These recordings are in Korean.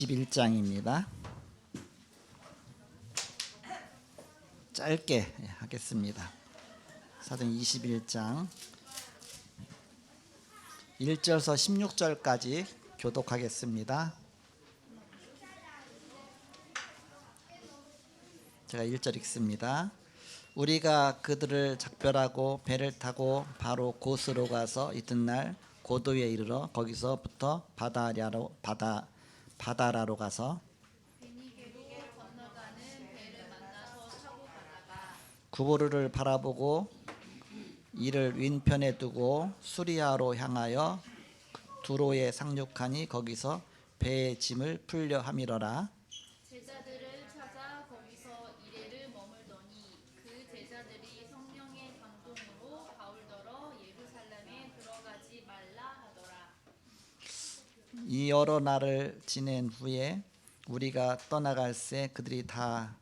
21장입니다. 짧게 하겠습니다. 사도행 21장 1절서 16절까지 교독하겠습니다. 제가 1절 읽습니다. 우리가 그들을 작별하고 배를 타고 바로 고스로 가서 이튿날 고도에 이르러 거기서부터 바다라로 가서 구부르를 바라보고 이를 윈편에 두고 수리아로 향하여 두로에 상륙하니 거기서 배의 짐을 풀려 함이러라. 제자들을 찾아 거기서 이레를 머물더니 그 제자들이 성령의 감동으로 바울더러 예루살렘에 들어가지 말라 하더라. 이 여러 날을 지낸 후에 우리가 떠나갈새 그들이 다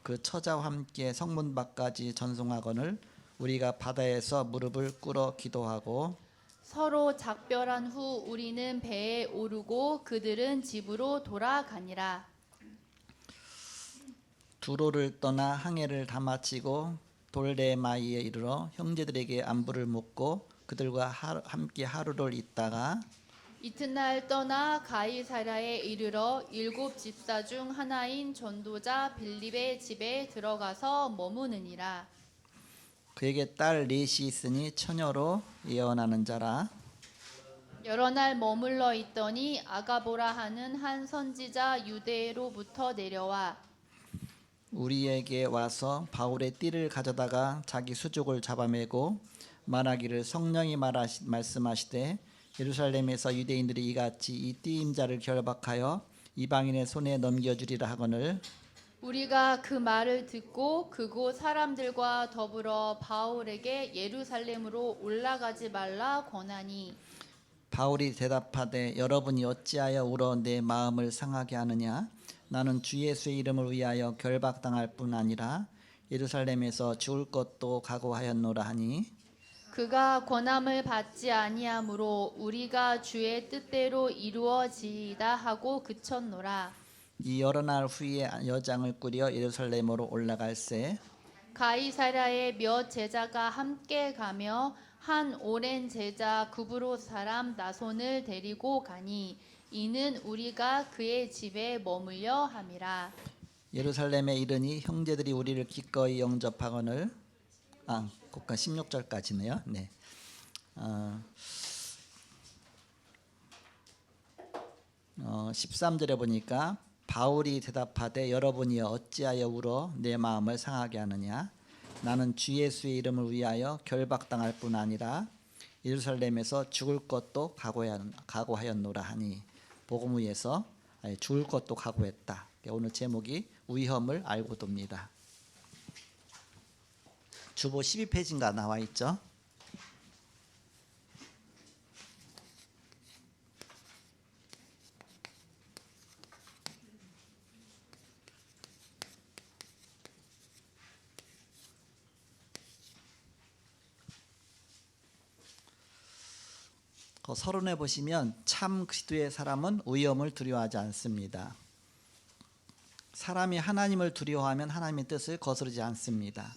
그 처자와 함께 성문 밖까지 전송하거늘 우리가 바다에서 무릎을 꿇어 기도하고 서로 작별한 후 우리는 배에 오르고 그들은 집으로 돌아가니라. 두로를 떠나 항해를 다 마치고 돌레마이에 이르러 형제들에게 안부를 묻고 그들과 함께 하루를 있다가 이튿날 떠나 가이사랴에 이르러 7 집사 중 하나인 전도자 빌립의 집에 들어가서 머무느니라. 그에게 딸 넷이 있으니 처녀로 예언하는 자라. 여러 날 머물러 있더니 아가보라 하는 한 선지자 유대로부터 내려와 우리에게 와서 바울의 띠를 가져다가 자기 수족을 잡아매고 말하기를 성령이 말씀하시되 예루살렘에서 유대인들이 이같이 이 띠임자를 결박하여 이방인의 손에 넘겨주리라 하거늘 우리가 그 말을 듣고 그곳 사람들과 더불어 바울에게 예루살렘으로 올라가지 말라 권하니 바울이 대답하되 여러분이 어찌하여 울어 내 마음을 상하게 하느냐 나는 주 예수의 이름을 위하여 결박당할 뿐 아니라 예루살렘에서 죽을 것도 각오하였노라 하니 그가 권함을 받지 아니하므로 우리가 주의 뜻대로 이루어지이다 하고 그쳤노라. 이 여러 날 후에 여장을 꾸려 예루살렘으로 올라갈새 가이사랴에 몇 제자가 함께 가며 한 오랜 제자 구브로 사람 나손을 데리고 가니 이는 우리가 그의 집에 머물려 함이라. 예루살렘에 이르니 형제들이 우리를 기꺼이 영접하거늘 곧가 16절까지네요. 네. 13절에 보니까 바울이 대답하되 여러분이 어찌하여 울어 내 마음을 상하게 하느냐 나는 주 예수의 이름을 위하여 결박당할 뿐 아니라 예루살렘에서 죽을 것도 각오하였노라 하니 복음 위에서 죽을 것도 각오했다. 오늘 제목이 위험을 알고 돕니다. 주보 12페이지인가 나와 있죠. 서론에 보시면 참 그리스도의 사람은 위험을 두려워하지 않습니다. 사람이 하나님을 두려워하면 하나님의 뜻을 거스르지 않습니다.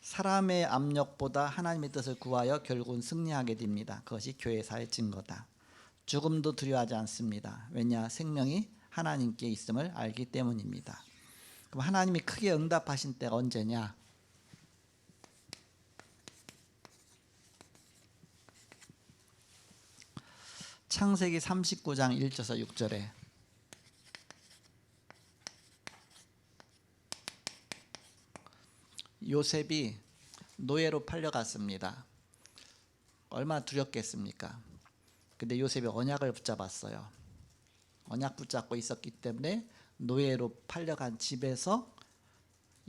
사람의 압력보다 하나님의 뜻을 구하여 결국은 승리하게 됩니다. 그것이 교회사의 증거다. 죽음도 두려워하지 않습니다. 왜냐? 생명이 하나님께 있음을 알기 때문입니다. 그럼 하나님이 크게 응답하신 때가 언제냐? 창세기 39장 1절에서 6절에 요셉이 노예로 팔려갔습니다. 얼마나 두렵겠습니까? 근데 요셉이 언약을 붙잡았어요. 언약 붙잡고 있었기 때문에 노예로 팔려간 집에서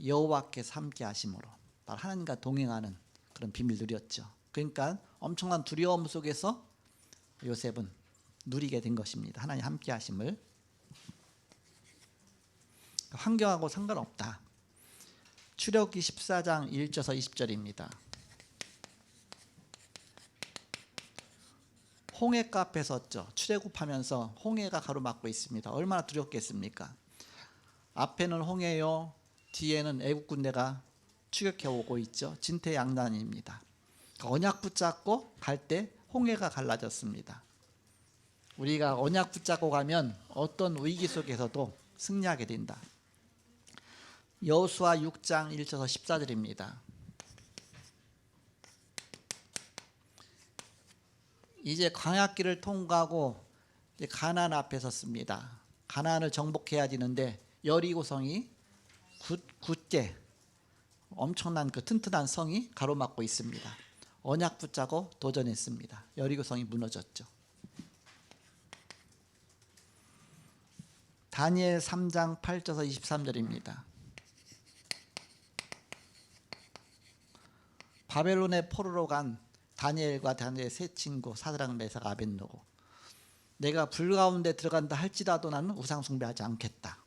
여호와께서 함께 하심으로 바로 하나님과 동행하는 그런 비밀을 누렸죠. 그러니까 엄청난 두려움 속에서 요셉은 누리게 된 것입니다. 하나님 함께 하심을. 환경하고 상관없다. 출애굽기 14장 1절에서 20절입니다. 홍해가 앞에 섰죠. 출애굽하면서 홍해가 가로막고 있습니다. 얼마나 두렵겠습니까? 앞에는 홍해요, 뒤에는 애국 군대가 추격해 오고 있죠. 진퇴양난입니다. 언약 붙잡고 갈 때 홍해가 갈라졌습니다. 우리가 언약 붙잡고 가면 어떤 위기 속에서도 승리하게 된다. 여호수아 6장 1절에서 14절입니다. 이제 광야길을 통과하고 이제 가나안 앞에 섰습니다. 가나안을 정복해야 되는데 여리고성이 굳게 엄청난 그 튼튼한 성이 가로막고 있습니다. 언약 붙잡고 도전했습니다. 여리고성이 무너졌죠. 다니엘 3장 8절에서 23절입니다. 바벨론의 포로로 간 다니엘과 다니엘의 세 친구 사드락 메삭 아벳느고, 내가 불 가운데 들어간다 할지라도 나는 우상 숭배하지 않겠다.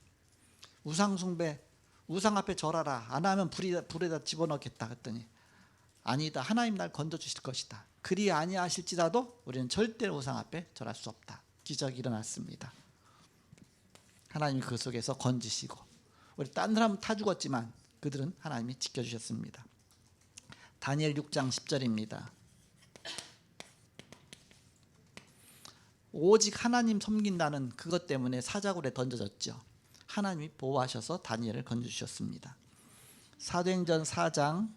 우상 숭배, 우상 앞에 절하라. 안 하면 불에다 집어넣겠다 했더니 아니다. 하나님 날 건져주실 것이다. 그리 아니하실지라도 우리는 절대 우상 앞에 절할 수 없다. 기적이 일어났습니다. 하나님이 그 속에서 건지시고, 우리 딴 사람은 타 죽었지만 그들은 하나님이 지켜주셨습니다. 다니엘 6장 10절입니다. 오직 하나님 섬긴다는 그것 때문에 사자굴에 던져졌죠. 하나님이 보호하셔서 다니엘을 건져주셨습니다. 사도행전 4장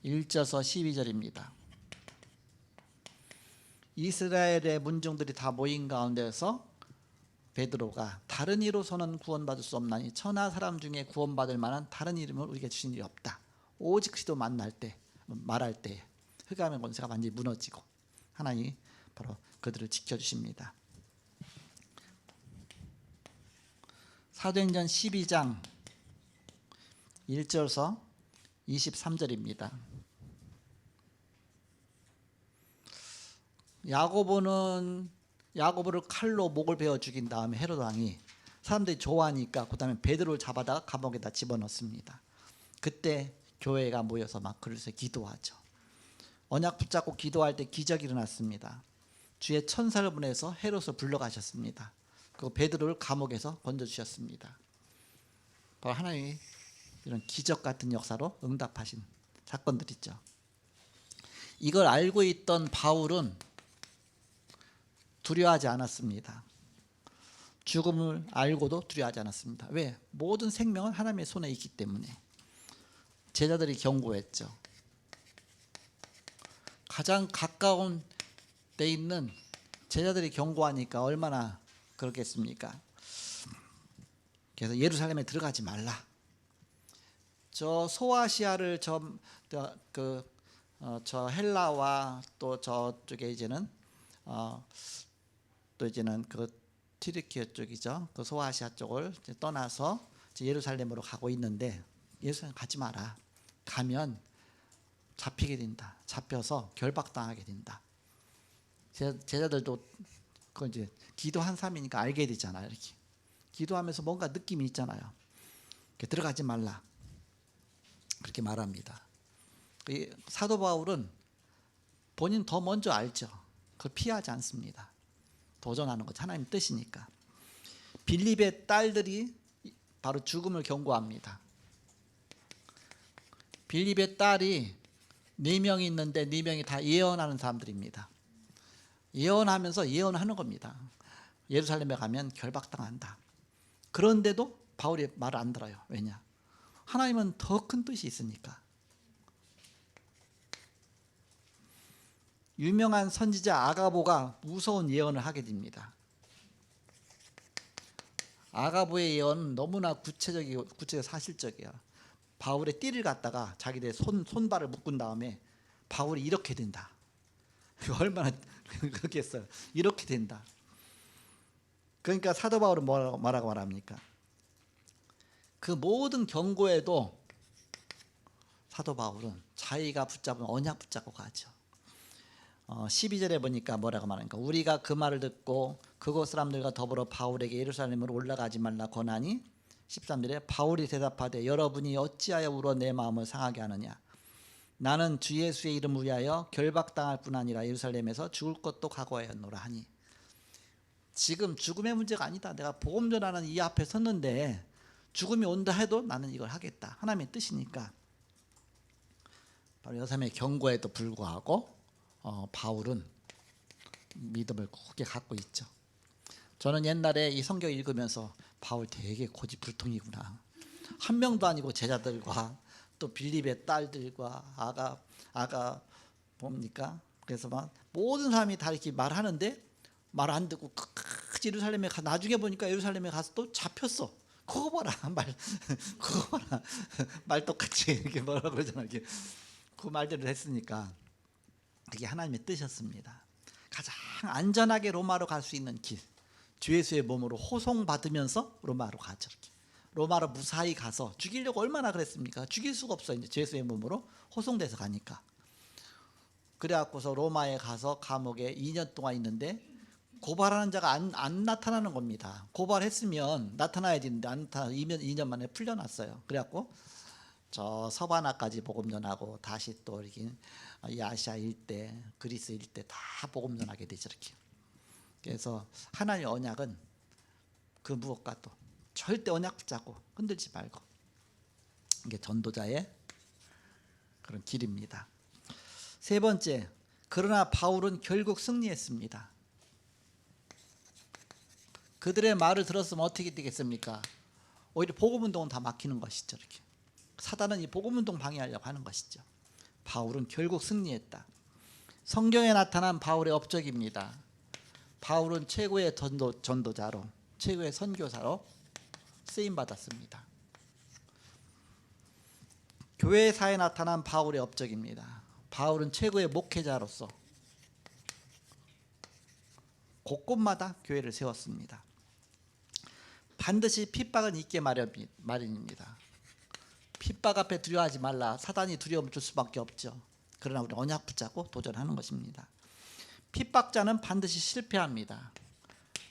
1절에서 12절입니다. 이스라엘의 문중들이 다 모인 가운데서 베드로가 다른 이로서는 구원받을 수 없나니 천하 사람 중에 구원받을 만한 다른 이름을 우리에게 주신 일이 없다. 오직 그리스도 말할 때 흑암의 권세가 완전히 무너지고 하나님이 바로 그들을 지켜주십니다. 사도행전 12장 1절에서 23절입니다. 야고보를 칼로 목을 베어 죽인 다음에 헤로드 왕이 사람들이 좋아하니까 그 다음에 베드로를 잡아다가 감옥에다 집어넣습니다. 그때 교회가 모여서 막 그래서 기도하죠. 언약 붙잡고 기도할 때 기적이 일어났습니다. 주의 천사를 보내서 헤롯을 불러가셨습니다. 그리고 베드로를 감옥에서 건져주셨습니다. 바로 하나님이 이런 기적 같은 역사로 응답하신 사건들이죠. 이걸 알고 있던 바울은 두려워하지 않았습니다. 죽음을 알고도 두려워하지 않았습니다. 왜? 모든 생명은 하나님의 손에 있기 때문에. 제자들이 경고했죠. 가장 가까운 데 있는 제자들이 경고하니까 얼마나 그렇겠습니까? 그래서 예루살렘에 들어가지 말라. 저 소아시아를 저 헬라와 또 저쪽에 이제는 또 이제는 그 튀르키예 쪽이죠. 그 소아시아 쪽을 이제 떠나서 이제 예루살렘으로 가고 있는데 예루살렘 가지 마라. 가면 잡히게 된다. 잡혀서 결박당하게 된다. 제자들도 그 이제 기도한 사람이니까 알게 되잖아요. 이렇게 기도하면서 뭔가 느낌이 있잖아요. 들어가지 말라. 그렇게 말합니다. 사도 바울은 본인 더 먼저 알죠. 그걸 피하지 않습니다. 도전하는 것 하나님 뜻이니까. 빌립의 딸들이 바로 죽음을 경고합니다. 빌립의 딸이 4명이 있는데 4명이 다 예언하는 사람들입니다. 예언하면서 예언하는 겁니다. 예루살렘에 가면 결박당한다. 그런데도 바울이 말을 안 들어요. 왜냐? 하나님은 더 큰 뜻이 있으니까. 유명한 선지자 아가보가 무서운 예언을 하게 됩니다. 아가보의 예언은 너무나 구체적이고 사실적이에요. 바울의 띠를 갖다가 자기들 손발을 묶은 다음에 바울이 이렇게 된다. 얼마나 그렇게 했어요. 이렇게 된다. 그러니까 사도 바울은 뭐라고 말합니까? 그 모든 경고에도 사도 바울은 자기가 붙잡은 언약 붙잡고 가죠. 12절에 보니까 뭐라고 말하니까 우리가 그 말을 듣고 그곳 사람들과 더불어 바울에게 예루살렘으로 올라가지 말라 권하니 13절에 바울이 대답하되 여러분이 어찌하여 울어 내 마음을 상하게 하느냐 나는 주 예수의 이름을 위하여 결박당할 뿐 아니라 예루살렘에서 죽을 것도 각오하였노라 하니. 지금 죽음의 문제가 아니다. 내가 복음 전하는 이 앞에 섰는데 죽음이 온다 해도 나는 이걸 하겠다. 하나님의 뜻이니까. 바로 여사람의 경고에도 불구하고 바울은 믿음을 굳게 갖고 있죠. 저는 옛날에 이 성경 읽으면서 바울 되게 고집불통이구나. 한 명도 아니고 제자들과 또 빌립의 딸들과 아가 뭡니까? 그래서 막 모든 사람이 다 이렇게 말하는데 말 안 듣고 끝까지 예루살렘에 가. 나중에 보니까 예루살렘에 가서 또 잡혔어. 그거 봐라 그거 봐라 말 똑같이 이렇게 뭐라 그러잖아. 이렇게 그 말대로 했으니까 그게 하나님의 뜻이었습니다. 가장 안전하게 로마로 갈 수 있는 길, 주 예수의 몸으로 호송받으면서 로마로 가죠. 이렇게. 로마로 무사히 가서 죽이려고 얼마나 그랬습니까? 죽일 수가 없어. 이제 주 예수의 몸으로 호송돼서 가니까. 그래갖고서 로마에 가서 감옥에 2년 동안 있는데 고발하는 자가 안 나타나는 겁니다. 고발했으면 나타나야 되는데 안 나타나 2년 만에 풀려났어요. 그래갖고 저 서바나까지 복음 전하고 다시 또 이렇게 이 아시아 일대, 그리스 일대 다 복음 전하게 되죠. 이렇게. 그래서 하나님의 언약은 그 무엇과도 절대 언약 붙잡고 흔들지 말고, 이게 전도자의 그런 길입니다. 세 번째, 그러나 바울은 결국 승리했습니다. 그들의 말을 들었으면 어떻게 되겠습니까? 오히려 복음운동은 다 막히는 것이죠. 이렇게. 사단은 이 복음운동 방해하려고 하는 것이죠. 바울은 결국 승리했다. 성경에 나타난 바울의 업적입니다. 바울은 최고의 전도자로, 최고의 선교사로 쓰임받았습니다. 교회사에 나타난 바울의 업적입니다. 바울은 최고의 목회자로서 곳곳마다 교회를 세웠습니다. 반드시 핍박은 있게 마련입니다. 핍박 앞에 두려워하지 말라. 사단이 두려움을 줄 수밖에 없죠. 그러나 우리 언약 붙잡고 도전하는 것입니다. 핍박자는 반드시 실패합니다.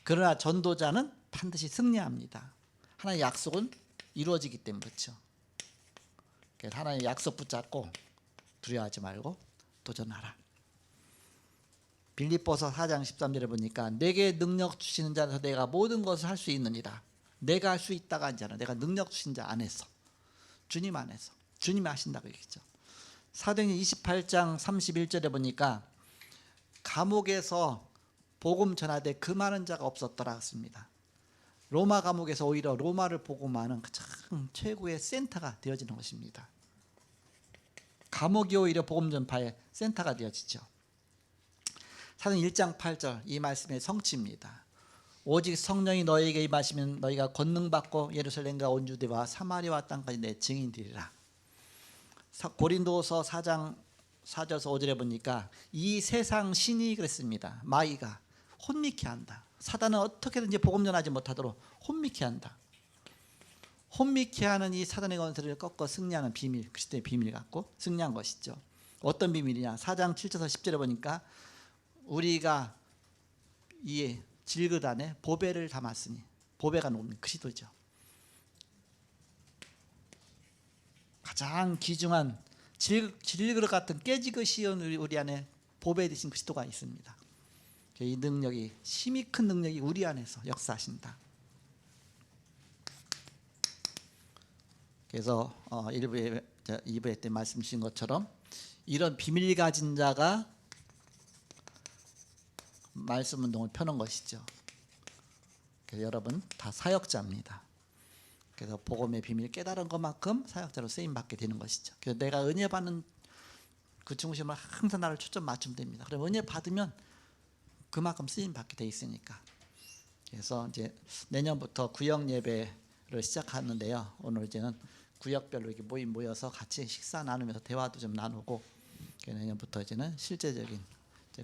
그러나 전도자는 반드시 승리합니다. 하나님의 약속은 이루어지기 때문에 그렇죠. 그래서 하나님의 약속 붙잡고 두려워하지 말고 도전하라. 빌립보서 4장 13절에 보니까 내게 능력 주시는 자에서 내가 모든 것을 할 수 있느니라. 내가 할 수 있다가 아니잖아. 내가 능력 주신 자 안에서, 주님 안에서, 주님이 하신다고 얘기했죠. 사도행전 28장 31절에 보니까 감옥에서 복음 전하되 금하는 자가 없었더라 했습니다. 로마 감옥에서 오히려 로마를 복음하는 가장 최고의 센터가 되어지는 것입니다. 감옥이 오히려 복음 전파의 센터가 되어지죠. 사도행전 1장 8절 이 말씀의 성취입니다. 오직 성령이 너희에게 임하시면 너희가 권능 받고 예루살렘과 온 유대와 사마리아 땅까지 내 증인 되리라. 고린도서 4장 4절에서 5절에 보니까 이 세상 신이 그랬습니다. 마귀가 혼미케 한다. 사단은 어떻게든지 복음 전하지 못하도록 혼미케 한다. 혼미케 하는 이 사단의 권세를 꺾어 승리하는 비밀, 그리스도의 비밀 갖고 승리한 것이죠. 어떤 비밀이냐? 4장 7절에서 10절에 보니까 우리가 이 질그릇 안에 보배를 담았으니, 보배가 놓는 그리스도죠. 가장 귀중한 질그릇 같은 깨지고 쉬운 우리 안에 보배 되신 그리스도가 있습니다. 이 능력이, 힘이 큰 능력이 우리 안에서 역사하신다. 그래서 2부에 때 말씀 주신 것처럼 이런 비밀 가진 자가 말씀 운동을 펴는 것이죠. 그래서 여러분 다 사역자입니다. 그래서 복음의 비밀 깨달은 것만큼 사역자로 쓰임 받게 되는 것이죠. 그래서 내가 은혜 받는 그 중심을 항상 나를 초점 맞추면 됩니다. 그럼 은혜 받으면 그만큼 쓰임 받게 돼 있으니까. 그래서 이제 내년부터 구역 예배를 시작하는데요. 오늘 이제는 구역별로 이렇게 모여서 같이 식사 나누면서 대화도 좀 나누고, 내년부터 이제는 실제적인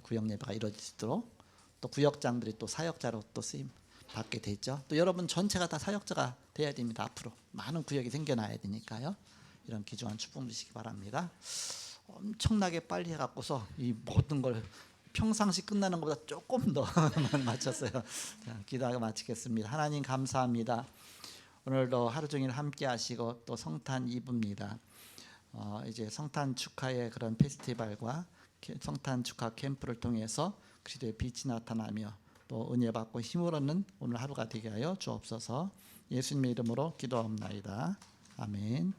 구역 예배가 이루어지도록 또 구역장들이 또 사역자로 또 쓰임 받게 되죠. 또 여러분 전체가 다 사역자가 돼야 됩니다. 앞으로 많은 구역이 생겨나야 되니까요. 이런 귀중한 축복 주시기 바랍니다. 엄청나게 빨리 해갖고서 이 모든 걸 평상시 끝나는 것보다 조금 더 맞췄어요. 자, 기도하고 마치겠습니다. 하나님 감사합니다. 오늘도 하루 종일 함께 하시고 또 성탄 2부입니다. 이제 성탄 축하의 그런 페스티벌과 성탄 축하 캠프를 통해서 그리스도의 빛이 나타나며 또 은혜 받고 힘을 얻는 오늘 하루가 되게 하여 주옵소서. 예수님의 이름으로 기도합나이다. 아멘.